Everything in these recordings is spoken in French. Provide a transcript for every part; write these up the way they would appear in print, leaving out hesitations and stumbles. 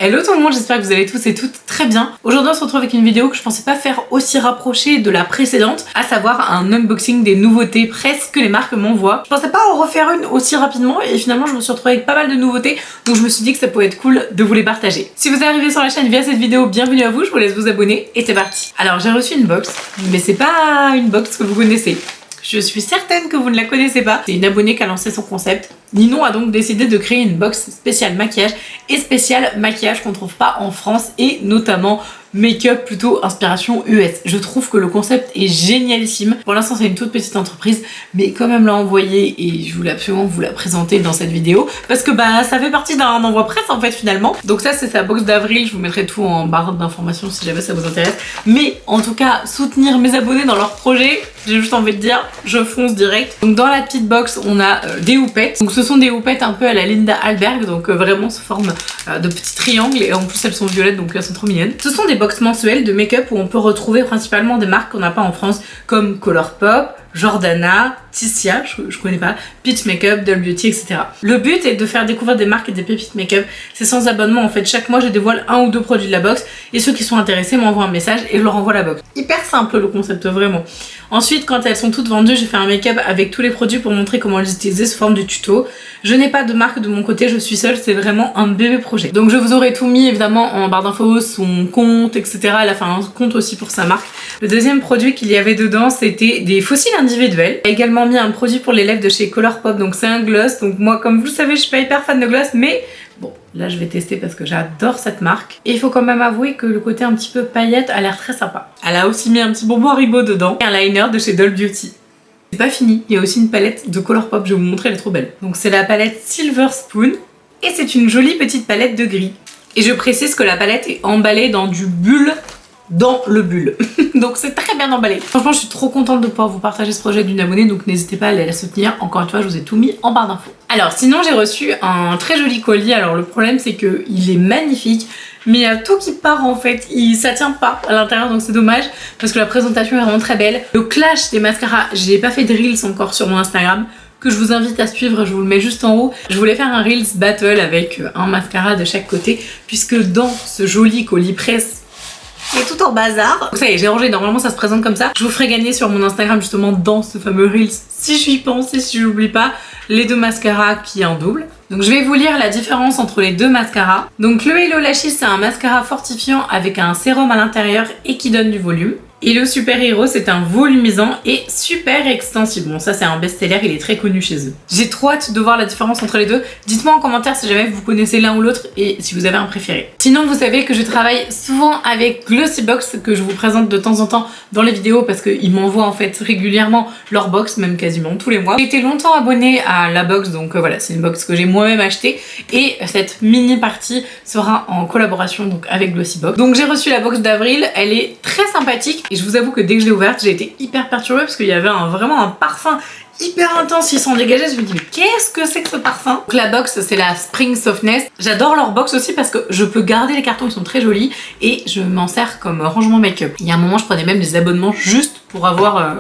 Hello tout le monde, j'espère que vous allez tous et toutes très bien. Aujourd'hui on se retrouve avec une vidéo que je pensais pas faire aussi rapprochée de la précédente, à savoir un unboxing des nouveautés presque que les marques m'envoient. Je pensais pas en refaire une aussi rapidement et finalement je me suis retrouvée avec pas mal de nouveautés, donc je me suis dit que ça pouvait être cool de vous les partager. Si vous êtes arrivé sur la chaîne via cette vidéo, bienvenue à vous, je vous laisse vous abonner et c'est parti. Alors j'ai reçu une box, mais c'est pas une box que vous connaissez. Je suis certaine que vous ne la connaissez pas. C'est une abonnée qui a lancé son concept. Ninon a donc décidé de créer une box spéciale maquillage et spéciale maquillage qu'on trouve pas en France et notamment make-up plutôt inspiration US. Je trouve que le concept est génialissime. Pour l'instant c'est une toute petite entreprise mais quand même l'a envoyée et je voulais absolument vous la présenter dans cette vidéo parce que bah ça fait partie d'un envoi presse en fait finalement. Donc ça c'est sa box d'avril, je vous mettrai tout en barre d'informations si jamais ça vous intéresse. Mais en tout cas soutenir mes abonnés dans leurs projets, j'ai juste envie de dire je fonce direct. Donc dans la petite box on a des houpettes. Donc ce sont des houpettes un peu à la Linda Alberg, donc vraiment sous forme de petits triangles et en plus elles sont violettes donc elles sont trop mignonnes. Ce sont des box mensuelles de make-up où on peut retrouver principalement des marques qu'on n'a pas en France comme Colourpop, Jordana, Tissia, je connais pas, Peach Makeup, Doll Beauty, etc. Le but est de faire découvrir des marques et des pépites make-up. C'est sans abonnement en fait. Chaque mois je dévoile un ou deux produits de la box et ceux qui sont intéressés m'envoient un message et je leur envoie la box. Hyper simple le concept vraiment. Ensuite quand elles sont toutes vendues, j'ai fait un make-up avec tous les produits pour montrer comment les utiliser sous forme de tuto. Je n'ai pas de marque de mon côté, je suis seule, c'est vraiment un bébé projet. Donc je vous aurai tout mis évidemment en barre d'infos, son compte, etc. Elle a fait un compte aussi pour sa marque. Le deuxième produit qu'il y avait dedans c'était des fossiles individuels. J'ai également mis un produit pour les lèvres de chez Colourpop, donc c'est un gloss. Donc moi comme vous le savez je suis pas hyper fan de gloss mais bon là je vais tester parce que j'adore cette marque. Et il faut quand même avouer que le côté un petit peu paillette a l'air très sympa. Elle a aussi mis un petit bonbon Haribo dedans et un liner de chez Doll Beauty. C'est pas fini, il y a aussi une palette de Colourpop, je vais vous montrer, elle est trop belle. Donc c'est la palette Silver Spoon et c'est une jolie petite palette de gris. Et je précise que la palette est emballée dans du bulle dans le bulle. Donc c'est très bien emballé. Franchement je suis trop contente de pouvoir vous partager ce projet d'une abonnée, donc n'hésitez pas à aller la soutenir. Encore une fois je vous ai tout mis en barre d'infos. Alors sinon j'ai reçu un très joli colis. Alors le problème c'est que il est magnifique mais il y a tout qui part en fait, ça tient pas à l'intérieur donc c'est dommage parce que la présentation est vraiment très belle. Le clash des mascaras, j'ai pas fait de reels encore sur mon Instagram que je vous invite à suivre, je vous le mets juste en haut. Je voulais faire un reels battle avec un mascara de chaque côté puisque dans ce joli colis presse et tout en bazar. Donc ça y est, j'ai rangé, normalement ça se présente comme ça. Je vous ferai gagner sur mon Instagram justement dans ce fameux Reels, si j'y pense et si j'oublie pas, les deux mascaras qui est en double. Donc je vais vous lire la différence entre les deux mascaras. Donc le Hello Lashes c'est un mascara fortifiant avec un sérum à l'intérieur et qui donne du volume. Et le Super Hero c'est un volumisant et super extensible. Bon ça c'est un best-seller, il est très connu chez eux. J'ai trop hâte de voir la différence entre les deux. Dites-moi en commentaire si jamais vous connaissez l'un ou l'autre et si vous avez un préféré. Sinon vous savez que je travaille souvent avec Glossybox que je vous présente de temps en temps dans les vidéos parce qu'ils m'envoient en fait régulièrement leur box, même quasiment tous les mois. J'ai été longtemps abonnée à la box donc voilà c'est une box que j'ai moi-même achetée et cette mini partie sera en collaboration donc avec Glossybox. Donc j'ai reçu la box d'avril, elle est très sympathique. Et je vous avoue que dès que je l'ai ouverte, j'ai été hyper perturbée parce qu'il y avait vraiment un parfum hyper intense qui s'en dégageait. Je me dis mais qu'est-ce que c'est que ce parfum? Donc la box c'est la Spring Softness. J'adore leur box aussi parce que je peux garder les cartons, ils sont très jolis et je m'en sers comme rangement make-up. Il y a un moment je prenais même des abonnements juste pour avoir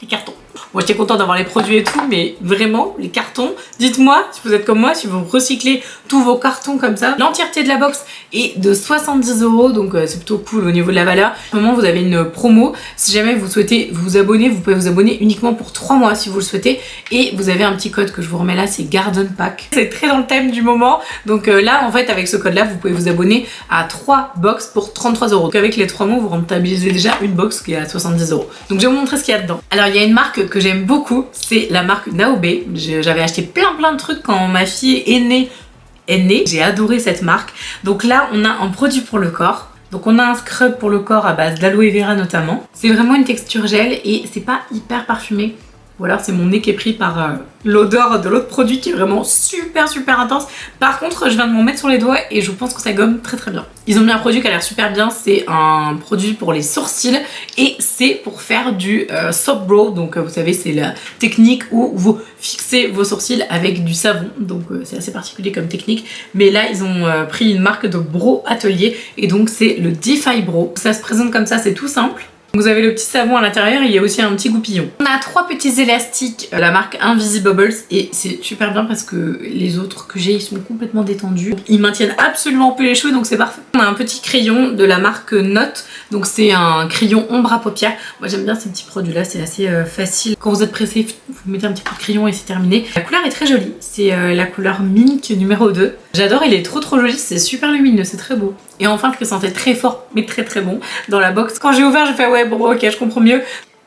les cartons. Moi j'étais contente d'avoir les produits et tout mais vraiment les cartons, dites-moi si vous êtes comme moi, si vous recyclez tous vos cartons comme ça. L'entièreté de la box est de 70 € donc c'est plutôt cool au niveau de la valeur. En ce moment vous avez une promo, si jamais vous souhaitez vous abonner, vous pouvez vous abonner uniquement pour 3 mois si vous le souhaitez et vous avez un petit code que je vous remets là, c'est Garden Pack. C'est très dans le thème du moment donc là en fait avec ce code là vous pouvez vous abonner à 3 box pour 33 €. Donc avec les 3 mois vous rentabilisez déjà une box qui est à 70 €. Donc je vais vous montrer ce qu'il y a dedans. Alors il y a une marque que j'aime beaucoup, c'est la marque Naobe. J'avais acheté plein de trucs quand ma fille est née. J'ai adoré cette marque. Donc là on a un produit pour le corps. Donc on a un scrub pour le corps à base d'aloe vera notamment. C'est vraiment une texture gel et c'est pas hyper parfumé. Ou alors c'est mon nez qui est pris par l'odeur de l'autre produit qui est vraiment super intense. Par contre je viens de m'en mettre sur les doigts et je pense que ça gomme très bien. Ils ont mis un produit qui a l'air super bien, c'est un produit pour les sourcils et c'est pour faire du soft brow. Donc vous savez c'est la technique où vous fixez vos sourcils avec du savon. Donc c'est assez particulier comme technique. Mais là ils ont pris une marque de brow atelier et donc c'est le Defy Brow. Ça se présente comme ça, c'est tout simple. Vous avez le petit savon à l'intérieur, il y a aussi un petit goupillon. On a 3 petits élastiques, la marque Invisible et c'est super bien parce que les autres que j'ai ils sont complètement détendus. Ils maintiennent absolument plus les cheveux donc c'est parfait. On a un petit crayon de la marque Note, donc c'est un crayon ombre à paupières. Moi j'aime bien ces petits produits là, c'est assez facile. Quand vous êtes pressé, vous mettez un petit coup de crayon et c'est terminé. La couleur est très jolie, c'est la couleur Mink numéro 2. J'adore, il est trop joli, c'est super lumineux, c'est très beau. Et enfin, je le sentais très fort, mais très bon dans la box. Quand j'ai ouvert, j'ai fait ouais, bon, ok, je comprends mieux.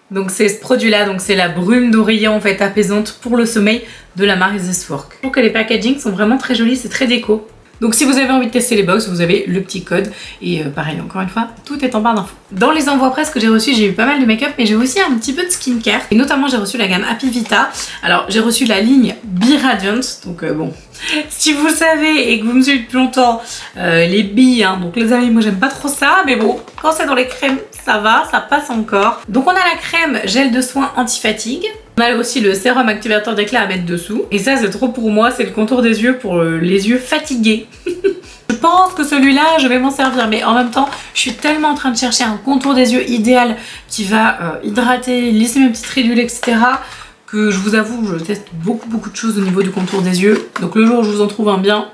Donc c'est ce produit-là, donc c'est la brume d'oreiller en fait apaisante pour le sommeil de la marque This Work. Je trouve que les packagings sont vraiment très jolis, c'est très déco. Donc si vous avez envie de tester les box, vous avez le petit code. Et pareil, encore une fois, tout est en barre d'infos. Dans les envois presse que j'ai reçus, j'ai eu pas mal de make-up, mais j'ai aussi un petit peu de skincare. Et notamment, j'ai reçu la gamme Happy Vita. Alors, j'ai reçu la ligne Be Radiant. Donc bon, si vous le savez et que vous me suivez depuis longtemps, les billes, hein, donc les amis, moi j'aime pas trop ça. Mais bon, quand c'est dans les crèmes, ça va, ça passe encore. Donc on a la crème gel de soin anti-fatigue. On a aussi le sérum activateur d'éclat à mettre dessous. Et ça c'est trop pour moi, c'est le contour des yeux pour les yeux fatigués. Je pense que celui-là je vais m'en servir, mais en même temps je suis tellement en train de chercher un contour des yeux idéal qui va hydrater, lisser mes petites ridules, etc. que je vous avoue, je teste beaucoup de choses au niveau du contour des yeux. Donc le jour où je vous en trouve un bien,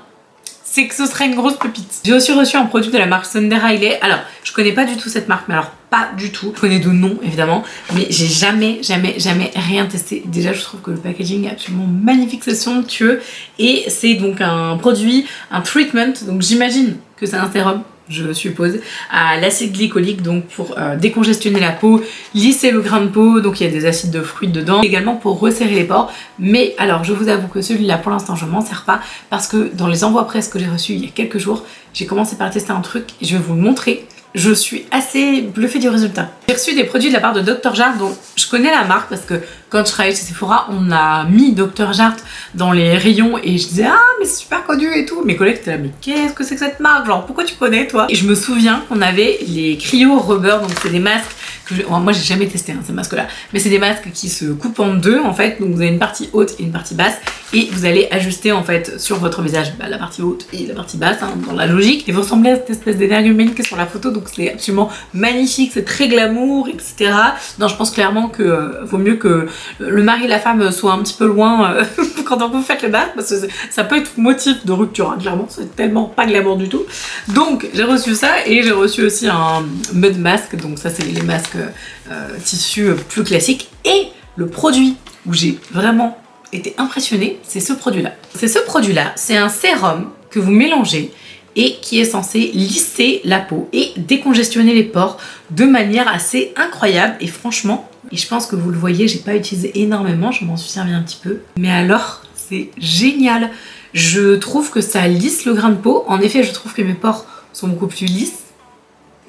c'est que ce serait une grosse pépite. J'ai aussi reçu un produit de la marque Sunday Riley. Alors, je connais pas du tout cette marque, mais alors pas du tout. Je connais de nom évidemment, mais j'ai jamais rien testé. Déjà, je trouve que le packaging est absolument magnifique, c'est somptueux. Et c'est donc un produit, un treatment, donc j'imagine que c'est un sérum, je suppose, à l'acide glycolique, donc pour décongestionner la peau, lisser le grain de peau, donc il y a des acides de fruits dedans, également pour resserrer les pores. Mais alors je vous avoue que celui-là pour l'instant je m'en sers pas parce que dans les envois presse que j'ai reçus il y a quelques jours, j'ai commencé par tester un truc et je vais vous le montrer. Je suis assez bluffée du résultat. J'ai reçu des produits de la part de Dr Jart, dont je connais la marque parce que quand je travaillais chez Sephora, on a mis Dr Jart dans les rayons et je disais ah mais c'est super connu et tout. Mes collègues étaient là mais qu'est-ce que c'est que cette marque, genre pourquoi tu connais toi? Et je me souviens qu'on avait les Cryo Rubber, donc c'est des masques que moi j'ai jamais testé ces masques là, mais c'est des masques qui se coupent en deux en fait, donc vous avez une partie haute et une partie basse et vous allez ajuster en fait sur votre visage la partie haute et la partie basse hein, dans la logique, et vous ressemblez à cette espèce d'énergumène qui est sur la photo, donc c'est absolument magnifique, c'est très glamour, etc. Non, je pense clairement que vaut mieux que le mari et la femme soient un petit peu loin quand vous faites le masque, parce que ça peut être motif de rupture, hein, clairement, c'est tellement pas glamour du tout. Donc j'ai reçu ça et j'ai reçu aussi un mud mask, donc ça c'est les masques tissu plus classiques. Et le produit où j'ai vraiment été impressionnée, c'est ce produit-là. C'est un sérum que vous mélangez et qui est censé lisser la peau et décongestionner les pores de manière assez incroyable. Et franchement, et je pense que vous le voyez, j'ai pas utilisé énormément, je m'en suis servi un petit peu, mais alors c'est génial. Je trouve que ça lisse le grain de peau. En effet, je trouve que mes pores sont beaucoup plus lisses.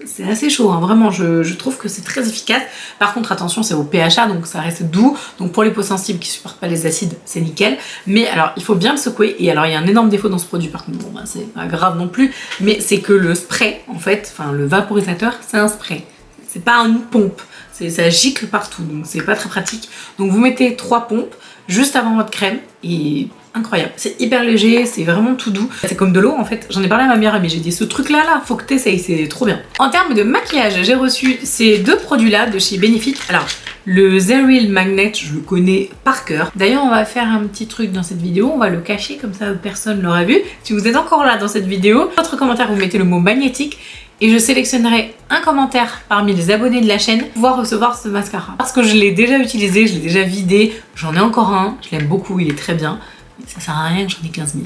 C'est assez chaud, hein. Vraiment, je trouve que c'est très efficace. Par contre, attention, c'est au pHA, donc ça reste doux. Donc pour les peaux sensibles qui supportent pas les acides, c'est nickel. Mais alors, il faut bien le secouer. Et alors, il y a un énorme défaut dans ce produit, par contre, bon, bah, c'est pas grave non plus. Mais c'est que le spray, en fait, enfin le vaporisateur, c'est un spray. C'est pas une pompe. Ça gicle partout, donc c'est pas très pratique. Donc vous mettez 3 pompes juste avant votre crème et incroyable. C'est hyper léger, c'est vraiment tout doux. C'est comme de l'eau en fait. J'en ai parlé à ma meilleure amie, j'ai dit ce truc là, faut que t'essayes, c'est trop bien. En termes de maquillage, j'ai reçu ces 2 produits là de chez Benefit. Alors, le Zeril Magnet, je le connais par cœur. D'ailleurs, on va faire un petit truc dans cette vidéo, on va le cacher comme ça personne l'aura vu. Si vous êtes encore là dans cette vidéo, votre commentaire, vous mettez le mot magnétique. Et je sélectionnerai un commentaire parmi les abonnés de la chaîne pour pouvoir recevoir ce mascara. Parce que je l'ai déjà utilisé, je l'ai déjà vidé, j'en ai encore un, je l'aime beaucoup, il est très bien. Ça sert à rien que j'en ai 15 000.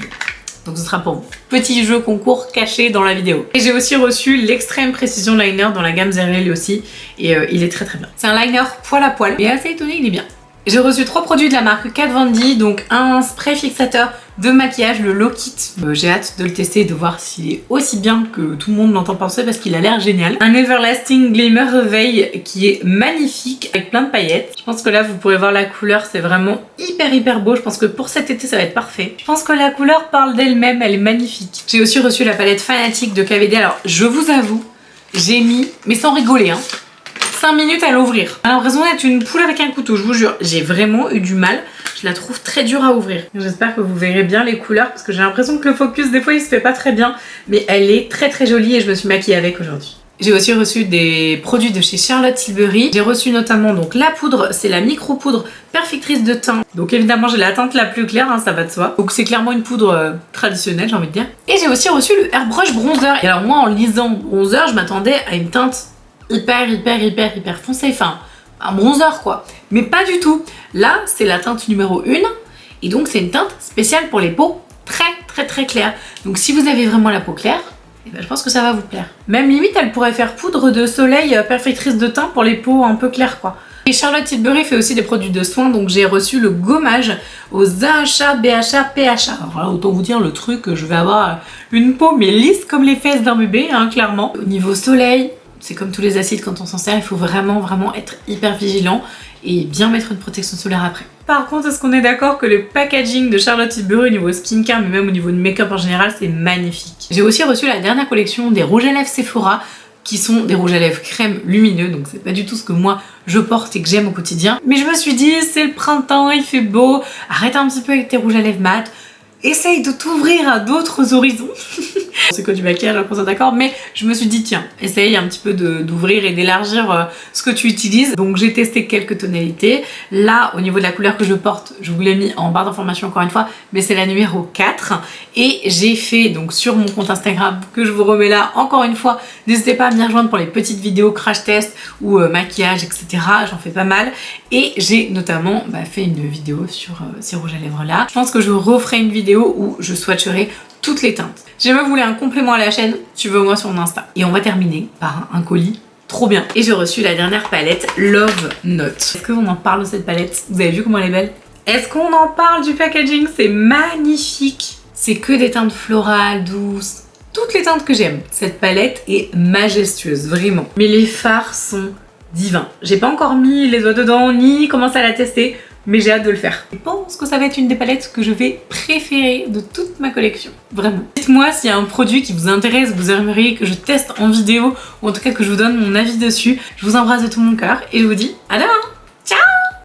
Donc ce sera pour vous. Petit jeu concours caché dans la vidéo. Et j'ai aussi reçu l'extrême précision liner dans la gamme Zeril aussi. Et il est très bien. C'est un liner poil à poil, mais assez étonné, il est bien. J'ai reçu 3 produits de la marque Kat Von D, donc un spray fixateur de maquillage, le Low Kit. J'ai hâte de le tester et de voir s'il est aussi bien que tout le monde l'entend penser parce qu'il a l'air génial. Un Everlasting Glimmer Réveil qui est magnifique avec plein de paillettes. Je pense que là vous pourrez voir la couleur, c'est vraiment hyper beau. Je pense que pour cet été ça va être parfait. Je pense que la couleur parle d'elle-même, elle est magnifique. J'ai aussi reçu la palette Fanatic de KVD. Alors je vous avoue, j'ai mis, mais sans rigoler hein, 5 minutes à l'ouvrir. J'ai l'impression d'être une poule avec un couteau, je vous jure. J'ai vraiment eu du mal. Je la trouve très dure à ouvrir. J'espère que vous verrez bien les couleurs parce que j'ai l'impression que le focus des fois il se fait pas très bien. Mais elle est très jolie et je me suis maquillée avec aujourd'hui. J'ai aussi reçu des produits de chez Charlotte Tilbury. J'ai reçu notamment donc la poudre, c'est la micro poudre perfectrice de teint. Donc évidemment j'ai la teinte la plus claire, hein, ça va de soi. Donc c'est clairement une poudre traditionnelle, j'ai envie de dire. Et j'ai aussi reçu le Airbrush Bronzer. Et alors moi en lisant bronzer, je m'attendais à une teinte hyper foncée, enfin un bronzer quoi. Mais pas du tout. Là c'est la teinte numéro 1 et donc c'est une teinte spéciale pour les peaux très claires. Donc si vous avez vraiment la peau claire, eh ben, je pense que ça va vous plaire. Même limite elle pourrait faire poudre de soleil perfectrice de teint pour les peaux un peu claires quoi. Et Charlotte Tilbury fait aussi des produits de soins, donc j'ai reçu le gommage aux AHA, BHA, PHA. Alors là, autant vous dire le truc, je vais avoir une peau mais lisse comme les fesses d'un bébé, hein, clairement. Au niveau soleil, c'est comme tous les acides, quand on s'en sert, il faut vraiment être hyper vigilant et bien mettre une protection solaire après. Par contre, est-ce qu'on est d'accord que le packaging de Charlotte Tilbury au niveau skincare, mais même au niveau de make-up en général, c'est magnifique. J'ai aussi reçu la dernière collection des rouges à lèvres Sephora, qui sont des rouges à lèvres crème lumineux, donc c'est pas du tout ce que moi je porte et que j'aime au quotidien. Mais je me suis dit, c'est le printemps, il fait beau, arrête un petit peu avec tes rouges à lèvres mat, essaye de t'ouvrir à d'autres horizons. C'est que du maquillage, on est d'accord, mais je me suis dit tiens, essaye un petit peu d'ouvrir et d'élargir ce que tu utilises. Donc j'ai testé quelques tonalités. Là, au niveau de la couleur que je porte, je vous l'ai mis en barre d'information encore une fois, mais c'est la numéro 4. Et j'ai fait donc sur mon compte Instagram, que je vous remets là encore une fois, n'hésitez pas à m'y rejoindre pour les petites vidéos crash test ou maquillage, etc. J'en fais pas mal. Et j'ai notamment fait une vidéo sur ces rouges à lèvres là. Je pense que je referai une vidéo où je swatcherai toutes les teintes. Si jamais vous voulez un complément à la chaîne, suivez-moi sur mon Insta. Et on va terminer par un colis trop bien. Et j'ai reçu la dernière palette Love Note. Est-ce qu'on en parle de cette palette? Vous avez vu comment elle est belle? Est-ce qu'on en parle du packaging? C'est magnifique. C'est que des teintes florales, douces. Toutes les teintes que j'aime. Cette palette est majestueuse, vraiment. Mais les fards sont divins. J'ai pas encore mis les doigts dedans, ni commencé à la tester, mais j'ai hâte de le faire. Je pense que ça va être une des palettes que je vais préférer de toute ma collection, vraiment. Dites-moi s'il y a un produit qui vous intéresse, vous aimeriez que je teste en vidéo, ou en tout cas que je vous donne mon avis dessus. Je vous embrasse de tout mon cœur et je vous dis à demain!